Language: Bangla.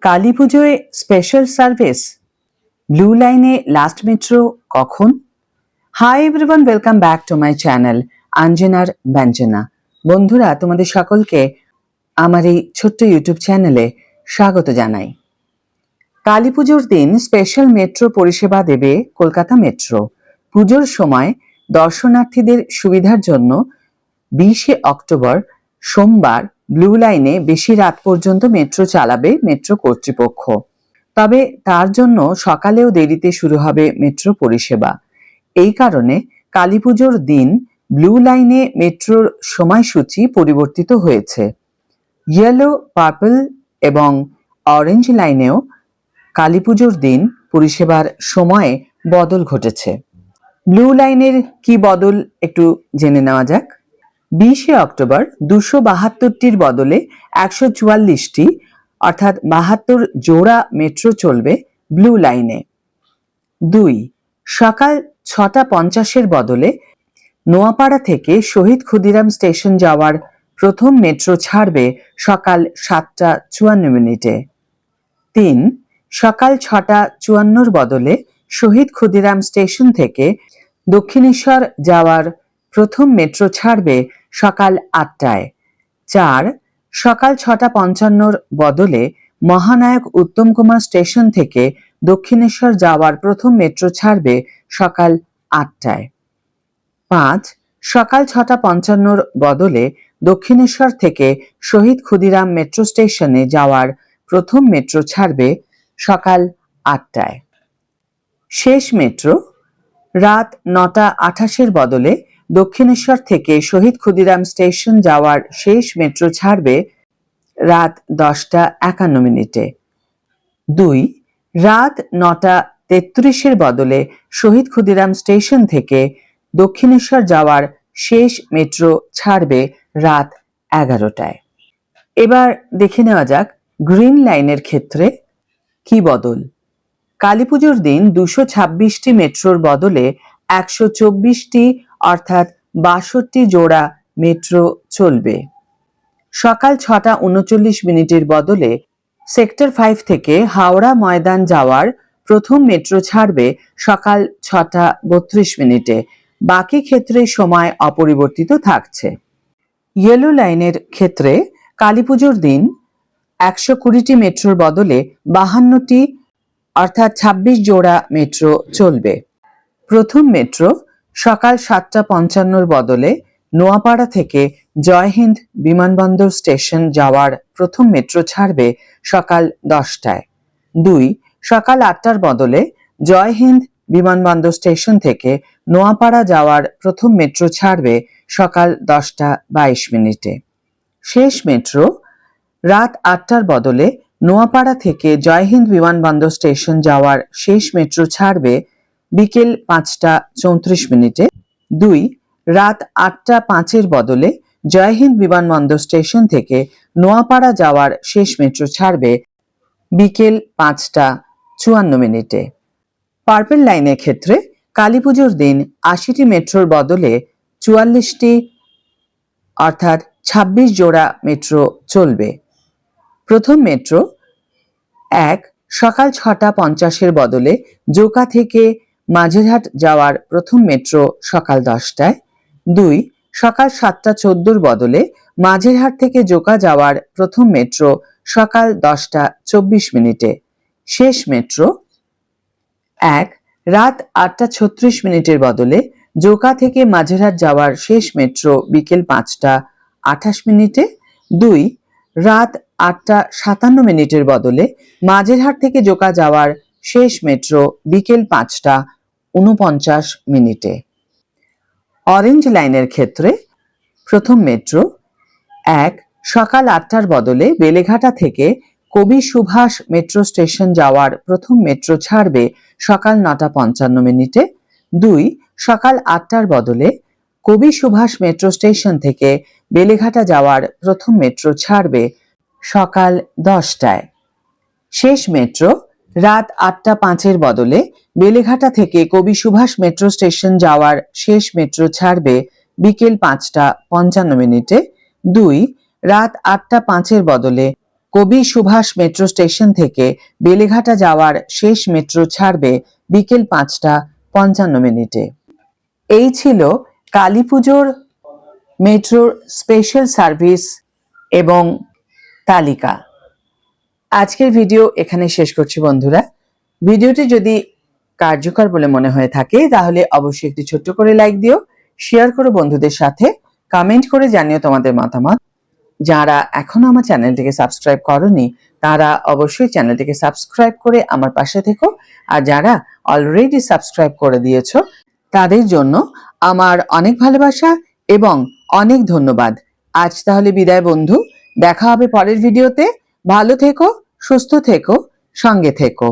কালীপুজোয় স্পেশাল সার্ভিস ব্লু লাইনে লাস্ট মেট্রো কখন? Hi everyone, welcome back to my channel আঞ্জনার ব্যঞ্জনা। বন্ধুরা, তোমাদের সকলকে আমার এই ছোট্ট ইউটিউব চ্যানেলে স্বাগত জানাই। কালীপুজোর দিন স্পেশাল মেট্রো পরিষেবা দেবে কলকাতা মেট্রো। পুজোর সময় দর্শনার্থীদের সুবিধার জন্য 20শে অক্টোবর সোমবার ব্লু লাইনে বেশি রাত পর্যন্ত মেট্রো চালাবে মেট্রো কর্তৃপক্ষ। তবে তার জন্য সকালেও দেরিতে শুরু হবে মেট্রো পরিষেবা। এই কারণে কালীপুজোর দিন ব্লু লাইনে মেট্রোর সময়সূচি পরিবর্তিত হয়েছে। ইয়েলো, পার্পল এবং অরেঞ্জ লাইনেও কালীপুজোর দিন পরিষেবার সময়ে বদল ঘটেছে। ব্লু লাইনের কি বদল একটু জেনে নেওয়া যাক। 20শে অক্টোবর 272টির বদলে 144টি অর্থাৎ 72 জোড়া মেট্রো চলবে ব্লু লাইনে। 2. সকাল 6টা 50-এর বদলে নোয়াপাড়া থেকে শহীদ ক্ষুদিরাম স্টেশন যাওয়ার প্রথম মেট্রো ছাড়বে সকাল 7টা 54 মিনিটে। 3. সকাল 6টা 54-র বদলে শহীদ ক্ষুদিরাম স্টেশন থেকে দক্ষিণেশ্বর যাওয়ার প্রথম মেট্রো ছাড়বে সকাল 8টায়। 4. সকাল 6টা 55-র বদলে মহানায়ক উত্তম কুমার স্টেশন থেকে দক্ষিণেশ্বর যাওয়ার প্রথম মেট্রো ছাড়বে সকাল 8টায়। 5. সকাল 6টা 55-র বদলে দক্ষিণেশ্বর থেকে শহীদ ক্ষুদিরাম মেট্রো স্টেশনে যাওয়ার প্রথম মেট্রো ছাড়বে সকাল 8টায়। শেষ মেট্রো রাত 9টা 28-এর বদলে দক্ষিণেশ্বর থেকে শহীদ ক্ষুদিরাম স্টেশন যাওয়ার শেষ মেট্রো ছাড়বে রাত 10টা 51 মিনিটে। 2. রাত 9টা 33-এর বদলে শহীদ ক্ষুদিরাম স্টেশন থেকে দক্ষিণেশ্বর যাওয়ার শেষ মেট্রো ছাড়বে রাত 11টায়। এবার দেখে নেওয়া যাক গ্রিন লাইনের ক্ষেত্রে কি বদল। কালীপুজোর দিন 226টি মেট্রোর বদলে 124টি অর্থাৎ 62 জোড়া মেট্রো চলবে। সকাল 6টা 39 মিনিটের বদলে সেক্টর 5 থেকে হাওড়া ময়দান যাওয়ার প্রথম মেট্রো ছাড়বে সকাল 6টা 32 মিনিটে। বাকি ক্ষেত্রে সময় অপরিবর্তিত থাকছে। ইয়েলো লাইনের ক্ষেত্রে কালীপুজোর দিন 120টি মেট্রোর বদলে 52টি অর্থাৎ 26 জোড়া মেট্রো চলবে। প্রথম মেট্রো সকাল 7টা 55-র বদলে নোয়াপাড়া থেকে জয়হিন্দ বিমানবন্দর স্টেশন যাওয়ার প্রথম মেট্রো ছাড়বে সকাল 10টায়। 2. সকাল 8টার বদলে জয়হিন্দ বিমানবন্দর স্টেশন থেকে নোয়াপাড়া যাওয়ার প্রথম মেট্রো ছাড়বে সকাল 10টা 22 মিনিটে। শেষ মেট্রো রাত 8টার বদলে নোয়াপাড়া থেকে জয়হিন্দ বিমানবন্দর স্টেশন যাওয়ার শেষ মেট্রো ছাড়বে বিকেল 5টা 34 মিনিটে। 2. রাত 8টা 5-এর বদলে জয়হিন্দ বিমানবন্দর স্টেশন থেকে নোয়াপাড়া যাওয়ার শেষ মেট্রো ছাড়বে বিকেল 5টা 54 মিনিটে। পার্পল লাইনের ক্ষেত্রে কালীপুজোর দিন 80টি মেট্রোর বদলে 44টি অর্থাৎ 26 জোড়া মেট্রো চলবে। প্রথম মেট্রো 1. সকাল 6টা 50-এর বদলে জোকা থেকে মাঝেরহাট যাওয়ার প্রথম মেট্রো সকাল 10টায়। 2. সকাল 7টা 14-র বদলে মাঝেরহাট থেকে জোকা যাওয়ার প্রথম মেট্রো সকাল 10টা 24 মিনিটে। শেষ মেট্রো 1. রাত 8টা 36 মিনিটের বদলে জোকা থেকে মাঝেরহাট যাওয়ার শেষ মেট্রো বিকেল 5টা 28 মিনিটে। 2. রাত 8টা 57 মিনিটের বদলে মাঝেরহাট থেকে জোকা যাওয়ার শেষ মেট্রো বিকেল 5টা 49 মিনিটে। অরেঞ্জ লাইনের ক্ষেত্রে প্রথম মেট্রো 1. সকাল 8টার বদলে বেলেঘাটা থেকে কবি সুভাষ মেট্রো স্টেশন যাওয়ার প্রথম মেট্রো ছাড়বে সকাল 9টা 55 মিনিটে। 2. সকাল 8টার বদলে কবি সুভাষ মেট্রো স্টেশন থেকে বেলেঘাটা যাওয়ার প্রথম মেট্রো ছাড়বে সকাল 10টায়। শেষ মেট্রো রাত 8টা 5-এর বদলে বেলেঘাটা থেকে কবি সুভাষ মেট্রো স্টেশন যাওয়ার শেষ মেট্রো ছাড়বে বিকেল 5টা 55 মিনিটে। 2. রাত 8টা 5-এর বদলে কবি সুভাষ মেট্রো স্টেশন থেকে বেলেঘাটা যাওয়ার শেষ মেট্রো ছাড়বে বিকেল 5:55। এই ছিল কালী পুজোর মেট্রোর স্পেশাল সার্ভিস এবং তালিকা। আজকের ভিডিও এখানে শেষ করছি বন্ধুরা। ভিডিওটি যদি কার্যকর বলে মনে হয়ে থাকে তাহলে অবশ্যই একটি ছোট্ট করে লাইক দিও, শেয়ার করো বন্ধুদের সাথে, কমেন্ট করে জানিও তোমাদের মতামত। যারা এখনো আমার চ্যানেলটিকে সাবস্ক্রাইব করনি তারা অবশ্যই চ্যানেলটিকে সাবস্ক্রাইব করে আমার পাশে থেকো, আর যারা অলরেডি সাবস্ক্রাইব করে দিয়েছো তাদের জন্য আমার অনেক ভালোবাসা এবং অনেক ধন্যবাদ। আজ তাহলে বিদায় বন্ধু, দেখা হবে পরের ভিডিওতে। ভালো থেকো, সুস্থ থেকো, সঙ্গে থেকো।